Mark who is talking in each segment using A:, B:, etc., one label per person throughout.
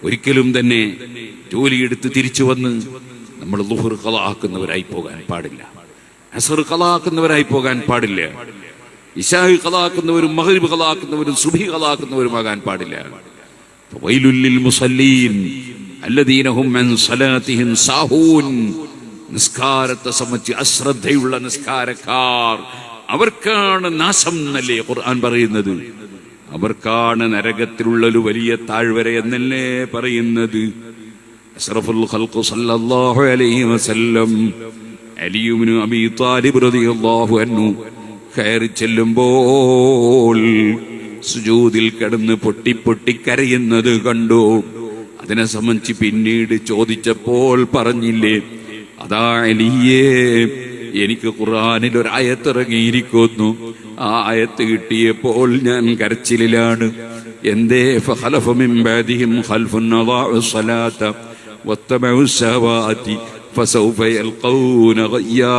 A: ഒരിക്കലും തന്നെ ജോലിയെടുത്ത് തിരിച്ചു വന്ന് നമ്മൾ ളുഹർ ഖളാക്കുന്നവരായി പോകാൻ പാടില്ല, അസ്ർ ഖളാക്കുന്നവരായി പോകാൻ പാടില്ല, ഇശാ ഖളാക്കുന്നവരും മഗ്രിബ് ഖളാക്കുന്നവരും സുബ്ഹി ഖളാക്കുന്നവരുമാകാൻ പാടില്ല. വൈലുൽ ലിൽ മുസല്ലീൻ അല്ലദീന ഹും അൻ സലാത്തിഹിം സാഹൂൻ. നിസ്കാരത്തെ സംബന്ധിച്ച് അശ്രദ്ധയുള്ള നിസ്കാരക്കാർ അവർക്കാണ് നാശം എന്നല്ലേ ഖുർആൻ പറയുന്നത്. അവർക്കാണ് നരകത്തിലുള്ള ഒരു വലിയ താഴ്വര എന്നല്ലേ പറയുന്നത്. അഷ്റഫുൽ ഖൽഖ് സല്ലല്ലാഹു അലൈഹി വസല്ലം അലി ഇബ്നു അബീ ത്വാലിബ് റളിയല്ലാഹു അൻഹു കയറി ചെല്ലുമ്പോൾ സുജൂദിൽ കിടന്ന് പൊട്ടി കരയുന്നത് കണ്ടു. അതിനെ സംബന്ധിച്ച് പിന്നീട് ചോദിച്ചപ്പോൾ പറഞ്ഞില്ലേ, അതാ അലിയേ, എനിക്ക് ഖുർആനിൽ ഒരു ആയത്ത് ഇറങ്ങിയിരിക്കുന്നു, ആ ആയത്ത് കിട്ടിയപ്പോൾ ഞാൻ കരച്ചിലാണ്. എന്തേ? ഫഖലഫ മിൻ ബഅദിഹിം ഖൽഫുൻ അദാഉ സ്വലാത വത്തബഉ ശഹവാതി ഫസൗഫ യൽഖൂന ഗയ്യാ.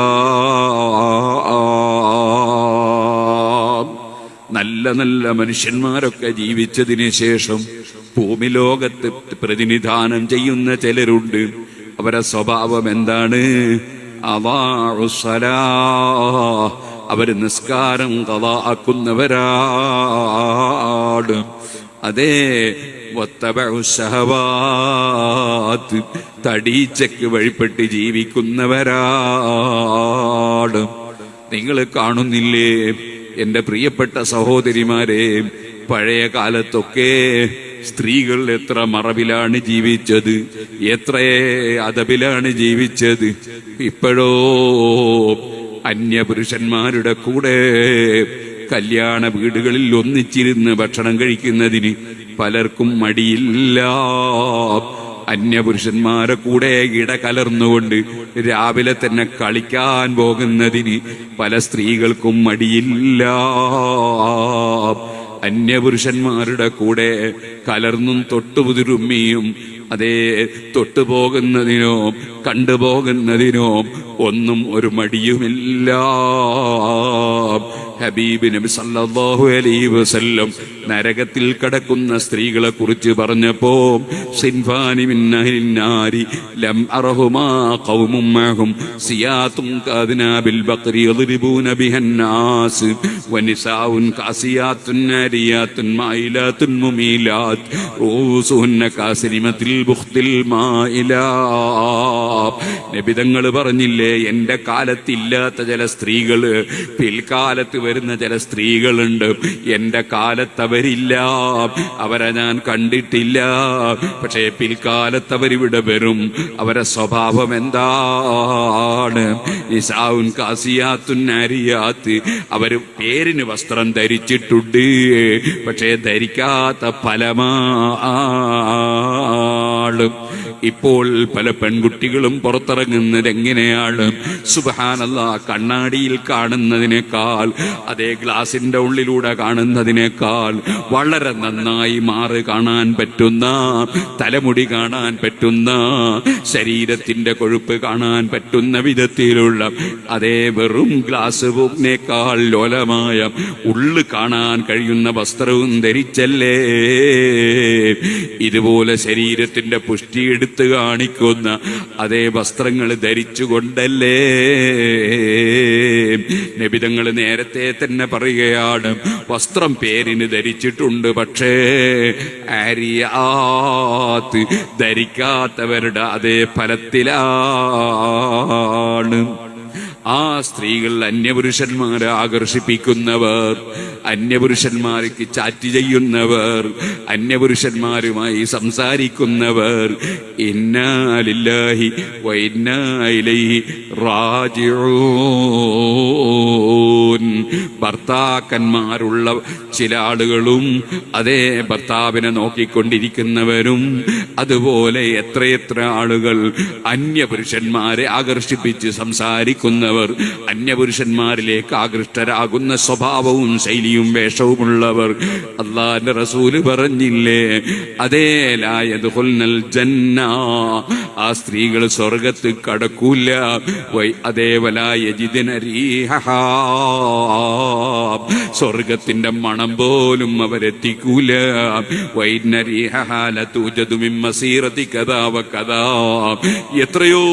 A: നല്ല നല്ല മനുഷ്യന്മാരൊക്കെ ജീവിച്ചതിന് ശേഷം ഭൂമി ലോകത്ത് പ്രതിനിധാനം ചെയ്യുന്ന ചിലരുണ്ട്. അവരുടെ സ്വഭാവം എന്താണ്? അദാഉ സ്വലാ, അവര് നിസ്കാരം ഖളാക്കുന്നവരാണ്. അതേ, വത്തബഉ ശഹവാത്ത്, തടീച്ചക്ക് വഴിപ്പെട്ട് ജീവിക്കുന്നവരാണ്. നിങ്ങൾ കാണുന്നില്ലേ എന്റെ പ്രിയപ്പെട്ട സഹോദരിമാരെ, പഴയ കാലത്തൊക്കെ സ്ത്രീകൾ എത്ര മറവിലാണ് ജീവിച്ചത്, എത്ര അദബിലാണ് ജീവിച്ചത്. ഇപ്പോഴോ അന്യപുരുഷന്മാരുടെ കൂടെ കല്യാണ വീടുകളിൽ ഒന്നിച്ചിരുന്ന് ഭക്ഷണം കഴിക്കുന്നതിന് പലർക്കും മടിയില്ല. അന്യപുരുഷന്മാരെ കൂടെ ഇടകലർന്നുകൊണ്ട് രാവിലെ തന്നെ കളിക്കാൻ പോകുന്നതിന് പല സ്ത്രീകൾക്കും മടിയില്ല. അന്യപുരുഷന്മാരുടെ കൂടെ കലർന്നും തൊട്ടുപുതിരുമ്മിയും അതേ തൊട്ടുപോകുന്നതിനോ കണ്ടുപോകുന്നതിനോ ഒന്നും ഒരു മടിയുമില്ല. ഹബീബ് നബി സല്ലല്ലാഹു അലൈഹി വസല്ലം നരകത്തിൽ കിടക്കുന്ന സ്ത്രീകളെ കുറിച്ച് പറഞ്ഞപ്പോ, സിൻഫാനി മിൻ അഹ്ലിൻ നാരി ലം അറഹുമാ ഖൗമും മഅഹും സിയാത്തുൻ കാദ്നാബിൽ ബഖരി യദ്രിബൂന ബിഹന്നാസ് വനിസാഉൻ കാസിയാത്തുൻ നാരിയാത്തുൻ മായിലാത്തുൻ മുമീലാത്ത് റൂസുഹുന്ന കാസിനിമത്തിൽ ബുഖ്തിൽ മായിലാ. നബി തങ്ങൾ പറഞ്ഞില്ലേ, എന്റെ കാലത്തില്ലാത്ത ചില സ്ത്രീകള് പിൽക്കാലത്ത് വരുന്ന ചില സ്ത്രീകളുണ്ട്. എന്റെ കാലത്തവരില്ല, അവരെ ഞാൻ കണ്ടിട്ടില്ല. പക്ഷേ പിൽക്കാലത്തവരിവിടെ വരും. അവരെ സ്വഭാവം എന്താണ്? നിസാഉൻ കാസിയാത്തുൻ നാരിയാത്ത്, അവര് പേരിന് വസ്ത്രം ധരിച്ചിട്ടുണ്ട്, പക്ഷേ ധരിക്കാത്ത ഫലമാണ്. ഇപ്പോൾ പല പെൺകുട്ടികളും പുറത്തിറങ്ങുന്നത് എങ്ങനെയാണ്? സുബ്ഹാനല്ലാഹ്, കണ്ണാടിയിൽ കാണുന്നതിനേക്കാൾ, അതേ ഗ്ലാസിന്റെ ഉള്ളിലൂടെ കാണുന്നതിനേക്കാൾ വളരെ നന്നായി മാറ് കാണാൻ പറ്റുന്ന, തലമുടി കാണാൻ പറ്റുന്ന, ശരീരത്തിന്റെ കൊഴുപ്പ് കാണാൻ പറ്റുന്ന വിധത്തിലുള്ള അതേ വെറും ഗ്ലാസ് പൂവിനേക്കാൾ ലോലമായ ഉള്ളു കാണാൻ കഴിയുന്ന വസ്ത്രവും ധരിച്ചല്ലേ. ഇതുപോലെ ശരീരത്തിന്റെ പുഷ്ടി എടുത്ത് കാണിക്കുന്ന അതേ വസ്ത്രങ്ങൾ ധരിച്ചുകൊണ്ടല്ലേ നബിതങ്ങൾ നേരത്തെ തന്നെ പറയുകയാണ്, വസ്ത്രം പേരിന് ധരിച്ചിട്ടുണ്ട്, പക്ഷേ ആരിയാത്ത് ധരിക്കാത്തവരുടെ അതേ ഫലത്തിലാണ്. ആ സ്ത്രീകൾ അന്യപുരുഷന്മാരെ ആകർഷിപ്പിക്കുന്നവർ, അന്യപുരുഷന്മാർക്ക് ചാറ്റ് ചെയ്യുന്നവർ, അന്യപുരുഷന്മാരുമായി സംസാരിക്കുന്നവർ. ഇന്നാ ലില്ലാഹി വ ഇന്നാ ഇലൈഹി റാജിഊൻ. ഭർത്താക്കന്മാരുള്ള ചില ആളുകളും അതേ ഭർത്താവിനെ നോക്കിക്കൊണ്ടിരിക്കുന്നവരും, അതുപോലെ എത്രയെത്ര ആളുകൾ അന്യപുരുഷന്മാരെ ആകർഷിപ്പിച്ച് സംസാരിക്കുന്നവർ നടക്കുന്നവർ, അന്യപുരുഷന്മാരിലേക്ക് ആകൃഷ്ടരാകുന്ന സ്വഭാവവും ശൈലിയും വേഷവുമുള്ളവർ, അല്ലാഹുവിന്റെ റസൂല് പറഞ്ഞില്ലേ, അതേ ലാ യദ്ഖുൽനൽ ജന്ന, ആ സ്ത്രീകൾ സ്വർഗത്ത് കടക്കൂല. അതേ വലാ യജിദ്ന റീഹഹാ, സ്വർഗത്തിന്റെ മണം പോലും അവരെത്തിക്കൂല. വൈന്ന റീഹഹാ ലതൂജദു മിൻ മസീറതി കദാ വകദാ, എത്രയോ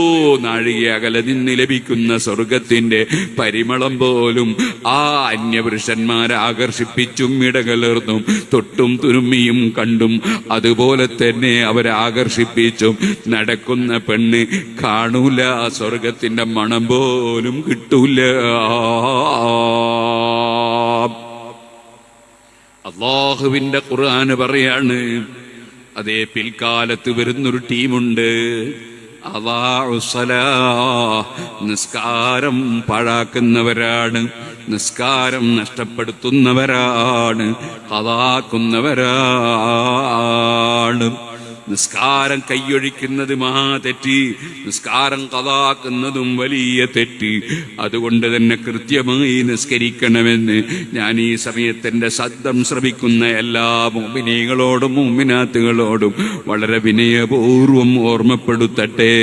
A: നാഴിക അകലെ നിന്ന് ലഭിക്കുന്ന സ്വർഗത്തിന്റെ പരിമളം പോലും ആ അന്യപുരുഷന്മാരെ ആകർഷിപ്പിച്ചും ഇടകലർന്നും തൊട്ടും തുരുമ്മിയും കണ്ടും അതുപോലെ തന്നെ അവരെ ആകർഷിപ്പിച്ചും നടക്കുന്ന പെണ്ണ് കാണൂല, സ്വർഗത്തിന്റെ മണം പോലും കിട്ടൂല. അല്ലാഹുവിന്റെ ഖുർആന് പറയാണ്, അതേ പിൽക്കാലത്ത് വരുന്നൊരു ടീമുണ്ട്, നിസ്കാരം പാഴാക്കുന്നവരാണ്, നിസ്കാരം നഷ്ടപ്പെടുത്തുന്നവരാണ്, ഖളാക്കുന്നവരാണ്. നിസ്കാരം കൈയൊഴിക്കുന്നത് മഹാതെറ്റ്, നിസ്കാരം ഖളാക്കുന്നതും വലിയ തെറ്റ്. അതുകൊണ്ട് തന്നെ കൃത്യമായി നിസ്കരിക്കണമെന്ന് ഞാൻ ഈ സമയത്തിന്റെ ശബ്ദം ശ്രമിക്കുന്ന എല്ലാ മുഅ്മിനീങ്ങളോടും മുഅ്മിനാത്തുകളോടും വളരെ വിനയപൂർവം ഓർമ്മപ്പെടുത്തട്ടെ.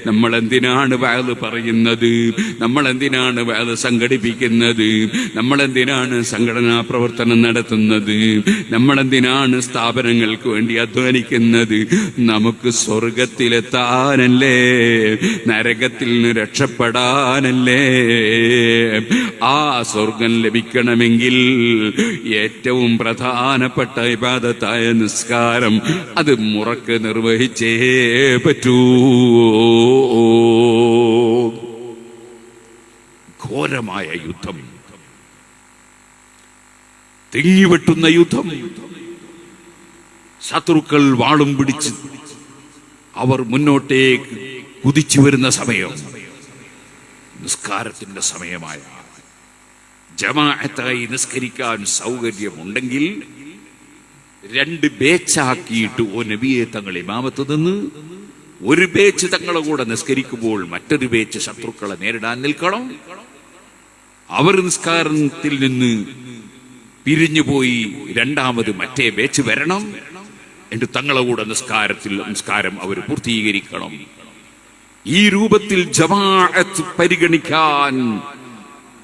A: നമ്മളെന്തിനാണ് വഅദ് പറയുന്നത്? നമ്മളെന്തിനാണ് വഅദ് സംഘടിപ്പിക്കുന്നത്? നമ്മളെന്തിനാണ് സംഘടനാ പ്രവർത്തനം നടത്തുന്നത്? നമ്മളെന്തിനാണ് സ്ഥാപനങ്ങൾക്ക് വേണ്ടി അധ്വാനിക്കുന്നത്? നമുക്ക് സ്വർഗത്തിലെത്താനല്ലേ, നരകത്തിൽ നിന്ന് രക്ഷപ്പെടാനല്ലേ. ആ സ്വർഗം ലഭിക്കണമെങ്കിൽ ഏറ്റവും പ്രധാനപ്പെട്ട ഇബാദത്തായ നിസ്കാരം അത് മുറക്ക് നിർവഹിച്ചേ പറ്റൂ. ഘോരമായ യുദ്ധം, തിങ്ങിവെട്ടുന്ന യുദ്ധം, ശത്രുക്കൾ വാളും പിടിച്ച് അവർ മുന്നോട്ടേക്ക് കുതിച്ചു വരുന്ന സമയം, നിസ്കാരത്തിന്റെ സമയമായ ജമാഅത്തായി നിസ്കരിക്കാൻ സൗകര്യമുണ്ടെങ്കിൽ 2 ബേച്ചാക്കിയിട്ട് ഓ നബിയെ തങ്ങൾ ഇമാമത്ത് നിന്ന് ഒരു ബേച്ച് തങ്ങളെ കൂടെ നിസ്കരിക്കുമ്പോൾ മറ്റൊരു ബേച്ച് ശത്രുക്കളെ നേരിടാൻ നിൽക്കണം. അവർ നിസ്കാരത്തിൽ നിന്ന് പിരിഞ്ഞുപോയി രണ്ടാമത് മറ്റേ ബേച്ച് വരണം. എന്നിട്ട് തങ്ങളെ കൂടെ നിസ്കാരം അവർ പൂർത്തീകരിക്കണം. ഈ രൂപത്തിൽ ജമാഅത്ത് പരിഗണിക്കാൻ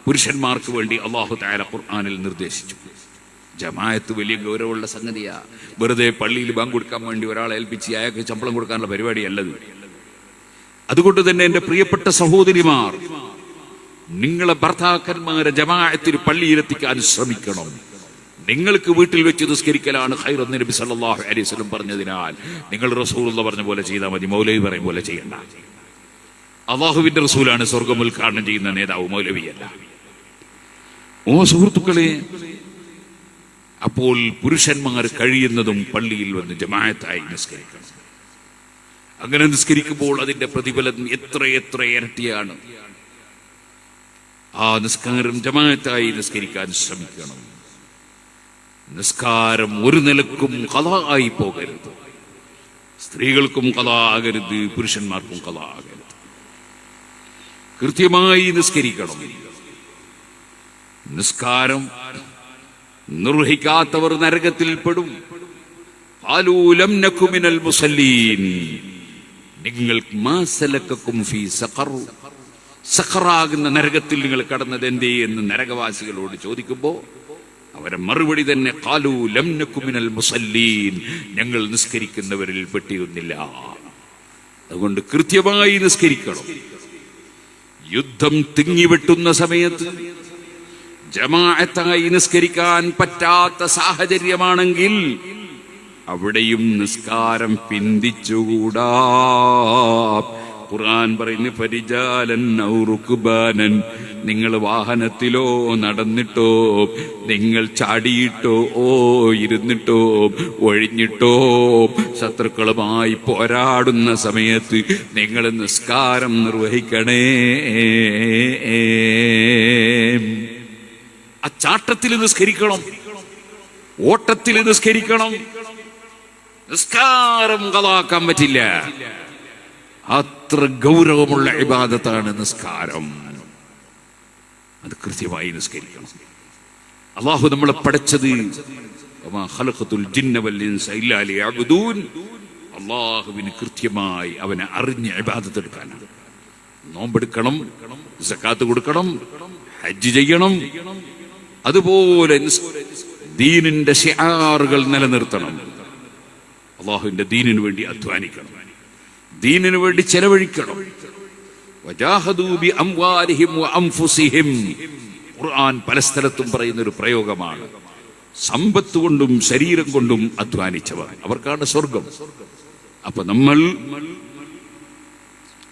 A: പുരുഷന്മാർക്ക് വേണ്ടി അല്ലാഹു തആല ഖുർആനിൽ നിർദ്ദേശിച്ചു. ജമാഅത്ത് വലിയ ഗൗരവമുള്ള സംഗതിയാ. വെറുതെ പള്ളിയിൽ ബാങ്ക് കൊടുക്കാൻ വേണ്ടി ഒരാളെ ഏൽപ്പിച്ച് അയാൾക്ക് ശമ്പളം കൊടുക്കാനുള്ള പരിപാടിയല്ലത്. അതുകൊണ്ട് തന്നെ എന്റെ പ്രിയപ്പെട്ട സഹോദരിമാർ, നിങ്ങളെ ഭർത്താക്കന്മാരെ ജമാഅത്തിൽ പള്ളിയിലെത്തിക്കാൻ ശ്രമിക്കണം. നിങ്ങൾക്ക് വീട്ടിൽ വെച്ച് നിസ്കരിക്കലാണ് ഖൈറെന്ന് നബി സല്ലല്ലാഹു അലൈഹി വസല്ലം പറഞ്ഞതിനാൽ നിങ്ങൾ റസൂലുള്ളാഹി പറഞ്ഞ പോലെ ചെയ്താൽ മതി, മൗലവി പറയും പോലെ ചെയ്യണ്ട. അല്ലാഹുവിന്റെ റസൂലാണ് സ്വർഗ്ഗം ഉദ്ഘാടനം ചെയ്യുന്ന നേതാവ്, മൗലവിയല്ല. ഓ സുഹൃത്തുക്കളെ, അപ്പോൾ പുരുഷന്മാർ കഴിയുന്നതും പള്ളിയിൽ വന്ന് ജമാഅത്തായി നിസ്കരിക്കണം. അങ്ങനെ നിസ്കരിക്കുമ്പോൾ അതിന്റെ പ്രതിഫലം എത്ര ഇരട്ടിയാണ്. ആ നിസ്കാരം ജമാഅത്തായി നിസ്കരിക്കാൻ ശ്രമിക്കണം. നിസ്കാരം ഒരു നിലക്കും ഖളാ ആയി പോകരുത്. സ്ത്രീകൾക്കും ഖളാ ആകരുത്, പുരുഷന്മാർക്കും ഖളാ ആകരുത്. കൃത്യമായി നിസ്കരിക്കണം. നിസ്കാരം നിർവഹിക്കാത്തവർ നരകത്തിൽ പെടും. ഖാലൂ ലം നകു മിനൽ മുസല്ലീൻ, നിങ്ങൾ മാ സലക്കക്കും ഫീ സഖർ, സഖറാകുന്ന നരകത്തിൽ നിങ്ങൾ കടന്നത് എന്തേ എന്ന് നരകവാസികളോട് ചോദിക്കുമ്പോൾ അവരെ മറുപടി തന്നെ ഖാലൂ ലം നകു മിനൽ മുസല്ലീൻ, ഞങ്ങൾ നിസ്കരിക്കുന്നവരിൽ പെട്ടിരുന്നില്ല. അതുകൊണ്ട് കൃത്യമായി നിസ്കരിക്കണം. യുദ്ധം തിങ്ങിവെട്ടുന്ന സമയത്ത് ജമാഅത്തായി നിസ്കരിക്കാൻ പറ്റാത്ത സാഹചര്യമാണെങ്കിൽ അവിടെയും നിസ്കാരം പിന്തിച്ചുകൂടാ. ഖുർആൻ പറയുന്നു, ഫരിജാലൻ ഔ റുക്ബാനൻ, നിങ്ങൾ വാഹനത്തിലോ നടന്നിട്ടോ, നിങ്ങൾ ചാടിയിട്ടോ ഇരുന്നിട്ടോ ഒഴിഞ്ഞിട്ടോ ശത്രുക്കളുമായി പോരാടുന്ന സമയത്ത് നിങ്ങൾ നിസ്കാരം നിർവഹിക്കണേ. ആ ചാട്ടത്തിൽ നിസ്കരിക്കണം, ഓട്ടത്തിൽ നിസ്കരിക്കണം. നിസ്കാരം ഖളാക്കാൻ പറ്റില്ല. അത്ര ഗൗരവമുള്ള ഇബാദത്താണ് നിസ്കാരം. അത് കൃത്യമായി നിസ്കരിക്കണം. അള്ളാഹു നമ്മളെ പഠിച്ചത് അള്ളാഹുവിന് കൃത്യമായി അവനെ അറിഞ്ഞ് ഇബാദത്ത് എടുക്കാനാണ്. നോമ്പെടുക്കണം, സക്കാത്ത് കൊടുക്കണം, ഹജ്ജ് ചെയ്യണം, അതുപോലെ ദീനിന്റെ ശിആറുകൾ നിലനിർത്തണം. അള്ളാഹുവിന്റെ ദീനിനു വേണ്ടി അധ്വാനിക്കണം, ദീനിനു വേണ്ടി ചെലവഴിക്കണം. വജാഹദൂ ബി അംവാലിഹിം വഅൻഫുസിഹിം. ഖുർആൻ പല സ്ഥലത്തും പറയുന്ന ഒരു പ്രയോഗമാണ്. സമ്പത്ത് കൊണ്ടും ശരീരം കൊണ്ടും അധ്വാനിച്ചവർ, അവർക്കാണ് സ്വർഗം. അപ്പൊ നമ്മൾ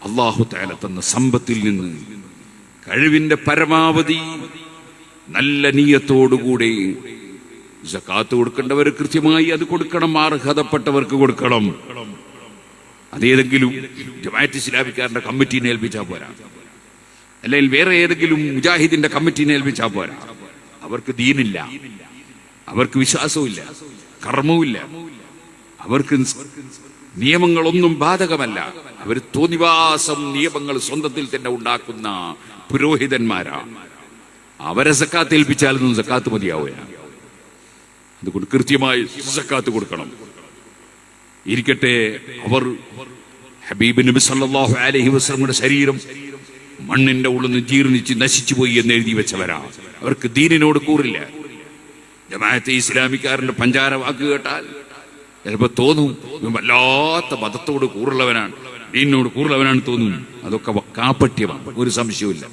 A: അല്ലാഹു തആല തന്ന സമ്പത്തിൽ നിന്ന് കഴിവിന്റെ പരമാവധി നല്ല നിയ്യത്തോടുകൂടി സകാത്ത് കൊടുക്കേണ്ടവർ കൃത്യമായി അത് കൊടുക്കണം, അർഹതപ്പെട്ടവർക്ക് കൊടുക്കണം. അതേതെങ്കിലും ജമാഅത്ത് ഇസ്ലാമിക്കാരന്റെ കമ്മിറ്റീനെ ഏൽപ്പിച്ചാൽ പോരാ, അല്ലെങ്കിൽ വേറെ ഏതെങ്കിലും മുജാഹിദിന്റെ കമ്മിറ്റീനെ ഏൽപ്പിച്ചാൽ പോരാ. അവർക്ക് ദീനില്ല, അവർക്ക് വിശ്വാസവുമില്ല, കർമ്മവുമില്ല, അവർക്ക് നിയമങ്ങളൊന്നും ബാധകമല്ല. അവർ തോന്നിവാസം നിയമങ്ങൾ സ്വന്തത്തിൽ തന്നെ ഉണ്ടാക്കുന്ന പുരോഹിതന്മാരാണ്. അവരെ സക്കാത്ത് ഏൽപ്പിച്ചാലൊന്നും സക്കാത്ത് മതിയാവുക. അതുകൊണ്ട് കൃത്യമായി സക്കാത്ത് കൊടുക്കണം. ഇരിക്കട്ടെ, അവർ ഹബീബ് നബി സല്ലല്ലാഹു അലൈഹി വസല്ലമയുടെ ശരീരം മണ്ണിന്റെ ഉള്ളിൽ നിന്ന് ജീർണിച്ച് നശിച്ചു പോയി എന്ന് എഴുതി വെച്ചവരാ. അവർക്ക് ദീനിനോട് കൂറില്ല. ജമാഅത്തെ ഇസ്ലാമിക്കാരന്റെ പഞ്ചാര വാക്ക് കേട്ടാൽ ചിലപ്പോ തോന്നും വല്ലാത്ത മതത്തോട് കൂറുള്ളവനാണ്, ദീനിനോട് കൂറുള്ളവനാണ് തോന്നും. അതൊക്കെ കാപ്പട്യമാണ്, ഒരു സംശയവുമില്ല.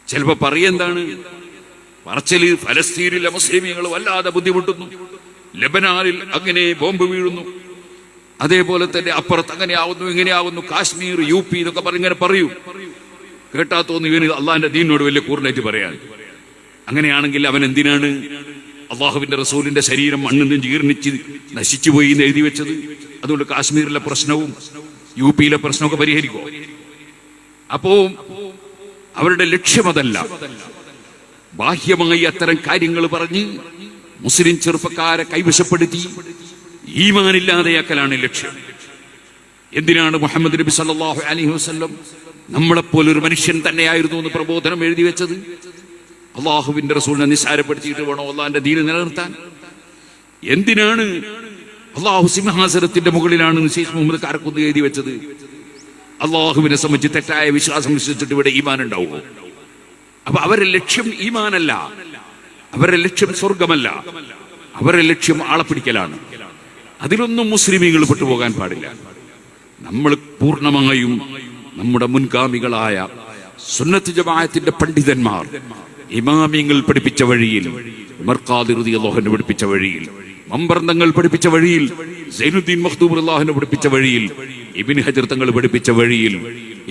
A: ചിലപ്പോ പറയെന്താണ് പറച്ചല്, ഫലസ്തീനിലെ മുസ്ലിമീങ്ങൾ വല്ലാതെ ബുദ്ധിമുട്ടുന്നു, ലബനാനിൽ അങ്ങനെ ബോംബ് വീഴുന്നു, അതേപോലെ തന്നെ അപ്പുറത്ത് അങ്ങനെയാവുന്നു ഇങ്ങനെയാവുന്നു, കാശ്മീർ UP എന്നൊക്കെ ഇങ്ങനെ പറയൂ. കേട്ടാ തോന്നി ഇവന് അള്ളാഹിന്റെ ദീനിനോട് വലിയ കൂറിനായിട്ട് പറയാൻ. അങ്ങനെയാണെങ്കിൽ അവൻ എന്തിനാണ് അള്ളാഹുവിന്റെ റസൂലിന്റെ ശരീരം മണ്ണിൽ നിന്ന് ജീർണിച്ച് നശിച്ചുപോയി എന്ന് എഴുതി വെച്ചത്? അതുകൊണ്ട് കാശ്മീരിലെ പ്രശ്നവും UPയിലെ പ്രശ്നമൊക്കെ പരിഹരിക്കോ? അപ്പോ അവരുടെ ലക്ഷ്യമതല്ല. ബാഹ്യമായി അത്തരം കാര്യങ്ങൾ പറഞ്ഞ് മുസ്ലിം ചെറുപ്പക്കാരെ കൈവശപ്പെടുത്തി ഈമാനില്ലാതെയാക്കലാണ് ലക്ഷ്യം. എന്തിനാണ് മുഹമ്മദ് നബി സല്ലല്ലാഹു അലൈഹി വസല്ലം നമ്മളെപ്പോലൊരു മനുഷ്യൻ തന്നെയായിരുന്നു എന്ന് പ്രബോധനം എഴുതി വെച്ചത്? അള്ളാഹുവിന്റെ റസൂലിനെ നിസ്സാരപ്പെടുത്തിയിട്ട് വേണോ അള്ളാഹിന്റെ ദീന് നിലനിർത്താൻ? എന്തിനാണ് അള്ളാഹു സിംഹാസനത്തിന്റെ മുകളിലാണ് ശൈഖ് മുഹമ്മദ് കാരക്കുന്ന് എഴുതി വെച്ചത്? അള്ളാഹുവിനെ സംബന്ധിച്ച് തെറ്റായ വിശ്വാസം വിശ്വസിച്ചിട്ട് ഇവിടെ ഈമാൻ ഉണ്ടാവുമോ? അപ്പൊ അവരുടെ ലക്ഷ്യം ഈമാനല്ല, അവരുടെ ലക്ഷ്യം സ്വർഗമല്ല, അവരുടെ ലക്ഷ്യം ആളെ പിടിക്കലാണ്. അതിലൊന്നും മുസ്ലിമീങ്ങൾ പെട്ടുപോകാൻ പാടില്ല. നമ്മൾ പൂർണ്ണമായും നമ്മുടെ മുൻഗാമികളായ സുന്നത്ത് ജമാഅത്തിന്റെ പണ്ഡിതന്മാർ, ഇമാമിങ്ങൾ പഠിപ്പിച്ച വഴിയിൽ, ഉമർ ഖാദി റളിയല്ലാഹു അൻഹു പഠിപ്പിച്ച വഴിയിൽ, മമ്പർന്തങ്ങൾ പഠിപ്പിച്ച വഴിയിൽ, സൈനുദ്ദീൻ മഖ്ദൂം റളിയല്ലാഹു അൻഹു പഠിപ്പിച്ച വഴിയിൽ, ഇബ്നു ഹജർ തങ്ങൾ പഠിപ്പിച്ച വഴിയിൽ,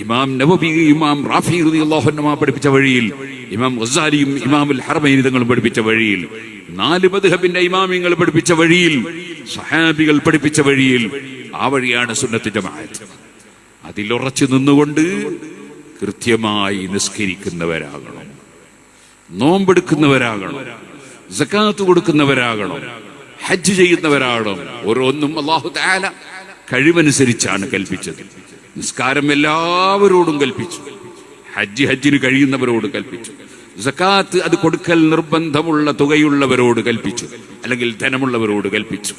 A: ഇമാം നവവി, ഇമാം റാഫി റളിയല്ലാഹു അൻഹു പഠിപ്പിച്ച വഴിയിൽ, ഇമാം ഗസാലിയും ഇമാമുൽ ഹറമൈൻ തങ്ങളും പഠിപ്പിച്ച വഴിയിൽ, 4 മദ്ഹബിന്റെ ഇമാമിങ്ങൾ പഠിപ്പിച്ച വഴിയിൽ, സ്വഹാബികൾ പഠിപ്പിച്ച വഴിയിൽ, ആ വഴിയാണ് സുന്നത്ത് ജമാഅത്ത്. അതിലുറച്ചു നിന്നുകൊണ്ട് കൃത്യമായി നിസ്കരിക്കുന്നവരാകണം, നോമ്പെടുക്കുന്നവരാകണം, സക്കാത്ത് കൊടുക്കുന്നവരാകണം, ഹജ്ജ് ചെയ്യുന്നവരാകണം. ഓരോന്നും അല്ലാഹു തആല കഴിവനുസരിച്ചാണ് കൽപ്പിച്ചത്. നിസ്കാരം എല്ലാവരോടും കൽപ്പിച്ചു, ഹജ്ജിന് കഴിയുന്നവരോട് കൽപ്പിച്ചു, സക്കാത്ത് അത് കൊടുക്കൽ നിർബന്ധമുള്ള തുകയുള്ളവരോട് കൽപ്പിച്ചു, അല്ലെങ്കിൽ ധനമുള്ളവരോട് കൽപ്പിച്ചു,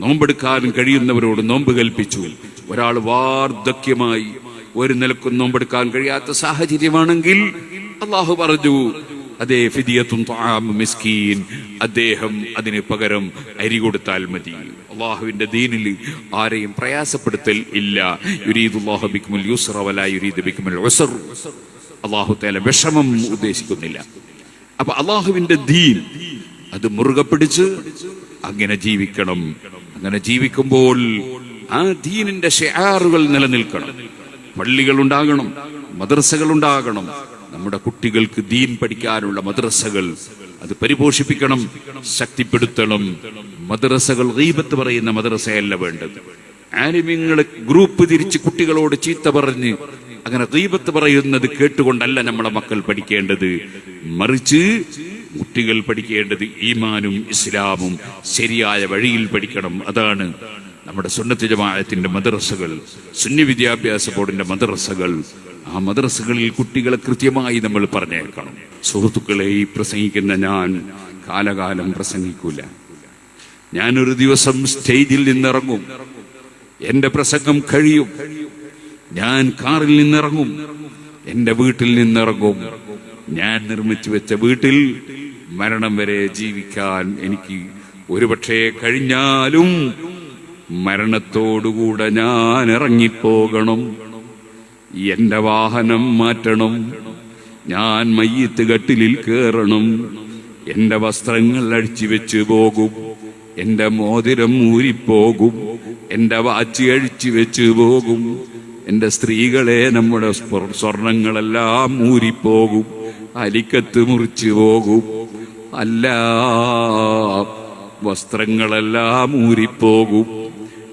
A: നോമ്പെടുക്കാനും കഴിയുന്നവരോട് നോമ്പ് കൽപ്പിച്ചു. ഒരാൾ വാർദ്ധക്യമായി ഒരു നിലക്കും നോമ്പെടുക്കാൻ കഴിയാത്ത സാഹചര്യമാണെങ്കിൽ അള്ളാഹു പറഞ്ഞു, അതേ ഫിദിയത്തുൻ ത്വആമു മിസ്കീൻ, അദ്ദേഹം അതിന് പകരം അരി കൊടുത്താൽ മതി. അള്ളാഹുവിന്റെ ദീനിൽ ആരെയും പ്രയാസപ്പെടുത്തൽ ഇല്ല. യുരീദുല്ലാഹു ബിക്കുമുൽ യുസ്റ വലാ യുരീദു ബിക്കുമുൽ ഉസ്ർ. അള്ളാഹു തആല വിഷമം ഉദ്ദേശിക്കുന്നില്ല. അപ്പൊ അള്ളാഹുവിന്റെ ദീൻ അത് മുറുകെ പിടിച്ച് അങ്ങനെ ജീവിക്കണം. അങ്ങനെ ജീവിക്കുമ്പോൾ ആ ദീനിന്റെ ശിആറുകൾ നിലനിൽക്കണം. പള്ളികൾ ഉണ്ടാകണം, മദ്രസകൾ ഉണ്ടാകണം. നമ്മുടെ കുട്ടികൾക്ക് ദീൻ പഠിക്കാനുള്ള മദ്രസകൾ അത് പരിപോഷിപ്പിക്കണം, ശക്തിപ്പെടുത്തണം. മദ്രസകൾ ഗീബത്ത് പറയുന്ന മദ്രസയല്ല വേണ്ടത്. ആലിമീങ്ങളെ ഗ്രൂപ്പ് തിരിച്ച് കുട്ടികളോട് ചീത്ത പറഞ്ഞ് അങ്ങനെ ഗീബത്ത് പറയുന്നത് കേട്ടുകൊണ്ടല്ല നമ്മളെ മക്കൾ പഠിക്കേണ്ടത്. മറിച്ച് കുട്ടികൾ പഠിക്കേണ്ടത് ഈമാനും ഇസ്ലാമും ശരിയായ വഴിയിൽ പഠിക്കണം. അതാണ് നമ്മുടെ സുന്നത്ത് ജമാഅത്തിന്റെ മദ്രസകൾ, സുന്നി വിദ്യാഭ്യാസ ബോർഡിന്റെ മദ്രസകൾ, ആ മദ്രസകളിൽ കുട്ടികളെ കൃത്യമായി നമ്മൾ പറഞ്ഞേക്കണം. സുഹൃത്തുക്കളെ, ഈ പ്രസംഗിക്കുന്ന ഞാൻ കാലകാലം പ്രസംഗിക്കൂല. ഞാനൊരു ദിവസം സ്റ്റേജിൽ നിന്നിറങ്ങും, എന്റെ പ്രസംഗം കഴിയും, ഞാൻ കാറിൽ നിന്നിറങ്ങും, എന്റെ വീട്ടിൽ നിന്നിറങ്ങും. ഞാൻ നിർമ്മിച്ചു വെച്ച വീട്ടിൽ മരണം വരെ ജീവിക്കാൻ എനിക്ക് ഒരുപക്ഷെ കഴിഞ്ഞാലും മരണത്തോടുകൂടെ ഞാൻ ഇറങ്ങിപ്പോകണം. എന്റെ വാഹനം മാറ്റണം, ഞാൻ മയ്യിത്ത് കട്ടിലിൽ കയറണം, എന്റെ വസ്ത്രങ്ങൾ അഴിച്ചു വെച്ച് പോകും, എന്റെ മോതിരം ഊരിപ്പോകും, എന്റെ വാച്ച് അഴിച്ചു വെച്ച് പോകും, എന്റെ സ്ത്രീകളെ നമ്മുടെ സ്വർണങ്ങളെല്ലാം ഊരിപ്പോകും, അലിക്കത്ത് മുറിച്ചു പോകും, അല്ല വസ്ത്രങ്ങളെല്ലാം ഊരിപ്പോകും.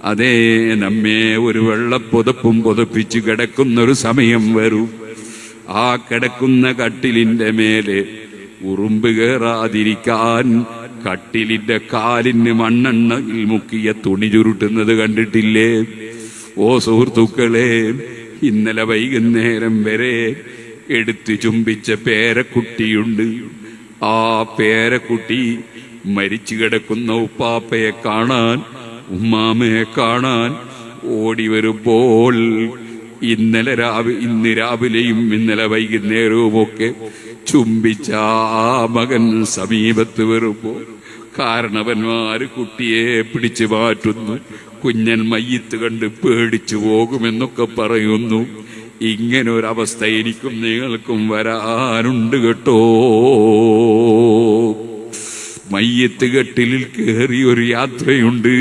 A: അതേ, നമ്മെ ഒരു വെള്ളപ്പുതപ്പും പുതപ്പിച്ച് കിടക്കുന്നൊരു സമയം വരും. ആ കിടക്കുന്ന കട്ടിലിന്റെ മേലെ ഉറുമ്പ് കയറാതിരിക്കാൻ കട്ടിലിന്റെ കാലിന് മണ്ണെണ്ണയിൽ മുക്കിയ തുണി ചുരുട്ടുന്നത് കണ്ടിട്ടില്ലേ? ഓ സുഹൃത്തുക്കളെ, ഇന്നലെ വൈകുന്നേരം വരെ എടുത്തു ചുംബിച്ച പേരക്കുട്ടിയുണ്ട്. ആ പേരക്കുട്ടി മരിച്ചു കിടക്കുന്ന ഉപ്പാപ്പയെ കാണാൻ, ഉമ്മാമയെ കാണാൻ ഓടി വരുമ്പോൾ ഇന്ന് രാവിലെയും ഇന്നലെ വൈകുന്നേരവുമൊക്കെ ചുംബിച്ച ആ മകൻ സമീപത്ത് വരുമ്പോ കാരണവന്മാര് കുട്ടിയെ പിടിച്ചു മാറ്റുന്നു. കുഞ്ഞൻ മയ്യിത്ത് കണ്ട് പേടിച്ചു പോകുമെന്നൊക്കെ പറയുന്നു. ഇങ്ങനെ ഒരവസ്ഥ എനിക്കും നിങ്ങൾക്കും വരാനുണ്ട് കേട്ടോ. മയ്യിത്ത് കട്ടിലിൽ കയറി ഒരു യാത്രയുണ്ട്.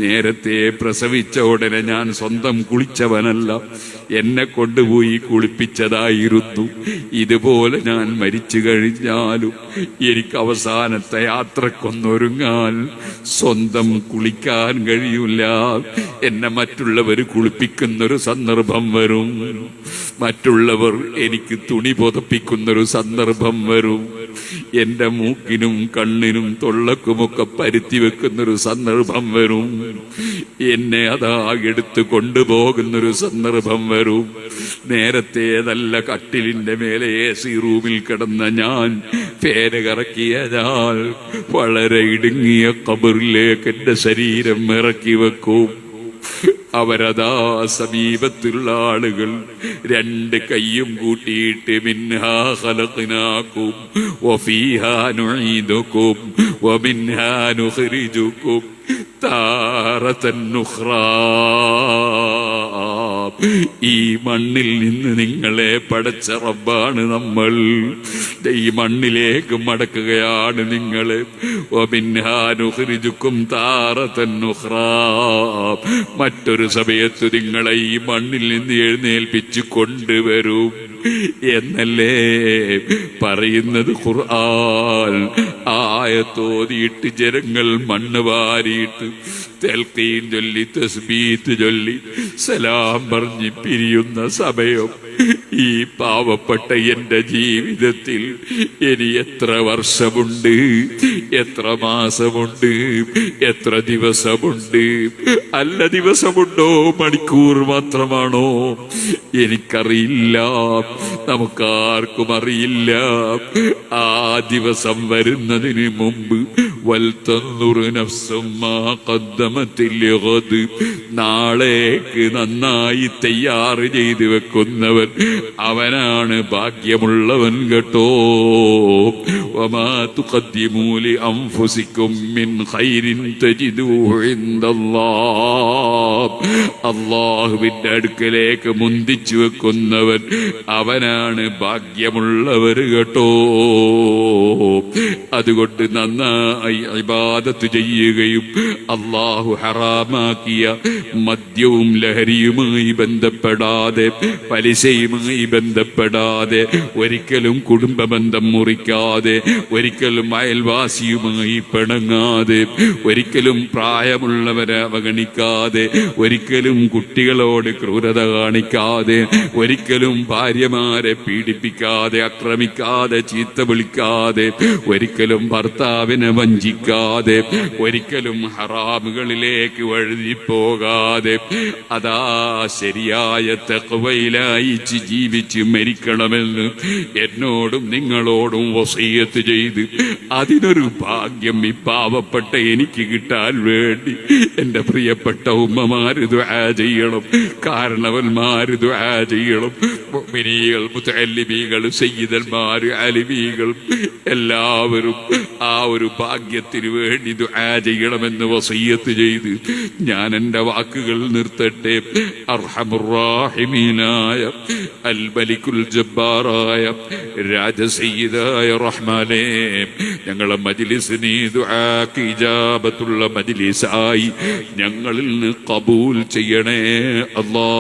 A: നേരത്തെ പ്രസവിച്ച ഉടനെ ഞാൻ സ്വന്തം കുളിച്ചവനല്ല, എന്നെ കൊണ്ടുപോയി കുളിപ്പിച്ചതായിരുന്നു. ഇതുപോലെ ഞാൻ മരിച്ചു കഴിഞ്ഞാലും എനിക്ക് അവസാനത്തെ യാത്രക്കൊന്നൊരുങ്ങാൻ സ്വന്തം കുളിക്കാൻ കഴിയില്ല. എന്നെ മറ്റുള്ളവർ കുളിപ്പിക്കുന്നൊരു സന്ദർഭം വരും, മറ്റുള്ളവർ എനിക്ക് തുണി പുതപ്പിക്കുന്നൊരു സന്ദർഭം വരും, എന്റെ മൂക്കിനും കണ്ണിനും തൊള്ളക്കുമൊക്കെ പരുത്തി വെക്കുന്നൊരു സന്ദർഭം വരും, എന്നെ അതാ എടുത്തു കൊണ്ടുപോകുന്നൊരു സന്ദർഭം വരും. നേരത്തെ നല്ല കട്ടിലിന്റെ മേലെ AC റൂമിൽ കിടന്ന ഞാൻ, ഫാന് കറക്കിയ ഞാൻ വളരെ ഇടുങ്ങിയ ഖബറിലേക്ക് എന്റെ ശരീരം ഇറക്കി വെക്കും. അവരതാ സമീപത്തുള്ള ആളുകൾ രണ്ട് കൈയും കൂട്ടിയിട്ട് മിൻഹാ ഖലഖ്നാകും വഫീഹാ നുഈദുകും വമിൻഹാ നുഖ്രിജുകും താറതൻ ഉഖ്റാ. ഈ മണ്ണിൽ നിന്ന് നിങ്ങളെ പടച്ച റബ്ബാണ് നമ്മൾ, ഈ മണ്ണിലേക്ക് മടക്കുകയാണ് നിങ്ങളെ. വമിൻഹാ നുഖ്രിജുകും താറതൻ ഉഖ്റാ. മറ്റൊരു സമയത്ത് നിങ്ങളെ ഈ മണ്ണിൽ നിന്ന് എഴുന്നേൽപ്പിച്ചു കൊണ്ടുവരും എന്നല്ലേ പറയുന്നത് ഖുർആൻ. ആയത്തോതിയിട്ട് ജനങ്ങൾ മണ്ണ് വാരിയിട്ട് തൽഖീൻ ചൊല്ലി തസ്ബീഹ് ചൊല്ലി സലാം പറഞ്ഞ് പിരിയുന്ന സമയം ഈ പാവപ്പെട്ട എന്റെ ജീവിതത്തിൽ ഇനി എത്ര വർഷമുണ്ട്, എത്ര മാസമുണ്ട്, എത്ര ദിവസമുണ്ട്? അല്ല, ദിവസമുണ്ടോ മണിക്കൂർ മാത്രമാണോ? എനിക്കറിയില്ല, നമുക്കാർക്കും അറിയില്ല. ആ ദിവസം വരുന്നതിന് മുമ്പ് വൽതൻദുറു നഫ്സും മാ ഖദ്ദമത് ലിഗദ്, നാളേക്ക് നന്നായി തയ്യാർ ചെയ്തു വെക്കുന്നവൻ അവനാണ് ഭാഗ്യമുള്ളവൻ കേട്ടോ. വമാ തുഖദ്ദിമൂ ലി അൻഫുസികും മിൻ ഖൈരിൻ തജിദൂഹു ഇൻദല്ലാഹ്, അല്ലാഹുവിന്റെ അടുക്കലേക്ക് മുന്തിച്ചു വെക്കുന്നവൻ അവനാണ് ഭാഗ്യമുള്ളവർ കേട്ടോ. അതുകൊണ്ട് നന്നായി ഇബാദത്ത് ചെയ്യുകയും അല്ലാഹു ഹറാമാക്കിയ മദ്യവും ലഹരിയുമായി ബന്ധപ്പെടാതെ, പലിശയുമായി ബന്ധപ്പെടാതെ, ഒരിക്കലും കുടുംബബന്ധം മുറിക്കാതെ, ഒരിക്കലും അയൽവാസിയുമായി പിണങ്ങാതെ, ഒരിക്കലും പ്രായമുള്ളവരെ അവഗണിക്കാതെ, ഒരിക്കലും കുട്ടികളോട് ക്രൂരത കാണിക്കാതെ, ഒരിക്കലും ഭാര്യമാരെ പീഡിപ്പിക്കാതെ, ആക്രമിക്കാതെ, ചീത്ത വിളിക്കാതെ, ഒരിക്കലും ഭർത്താവിനെ വഞ്ചി വഞ്ചിക്കാതെ, ഒരിക്കലും ഹറാമുകളിലേക്ക് വഴുതിപ്പോകാതെ, അതാ ശരിയായ തഖ്വയിലായി ജീവിച്ച് മരിക്കണമെന്ന് എന്നോടും നിങ്ങളോടും വസിയത്ത് ചെയ്ത്, അതിനൊരു ഭാഗ്യം ഈ പാവപ്പെട്ട എനിക്ക് കിട്ടാൻ വേണ്ടി എന്റെ പ്രിയപ്പെട്ട ഉമ്മമാര് ദുആ ചെയ്യണം, കാരണവന്മാര് ദുആ ചെയ്യണം, മുഅ്മിനീകൾ, മുതഅല്ലിമീകൾ, സയ്യിദന്മാര്, അലിമീകൾ എല്ലാവരും ആ ഒരു ഭാഗ്യത്തിന് വേണ്ടി ദുആ ചെയ്യണമെന്ന് വസിയത്ത് ചെയ്ത് ഞാൻ എന്റെ വാക്കുകൾ നിർത്തട്ടെ. അർഹമുർ റാഹിമീനായ അൽ മലിക്കുൽ ജബ്ബാറായ രാജസയ്യിദായ റഹ്മാനേ, ഞങ്ങളെ മജ്ലിസിനെ ദുആക്ക് ഇജാബത്തുള്ള മജ്ലിസായി ഞങ്ങളിൽ നിന്ന് ഖബൂൽ ചെയ്യണേ അല്ലാഹ്.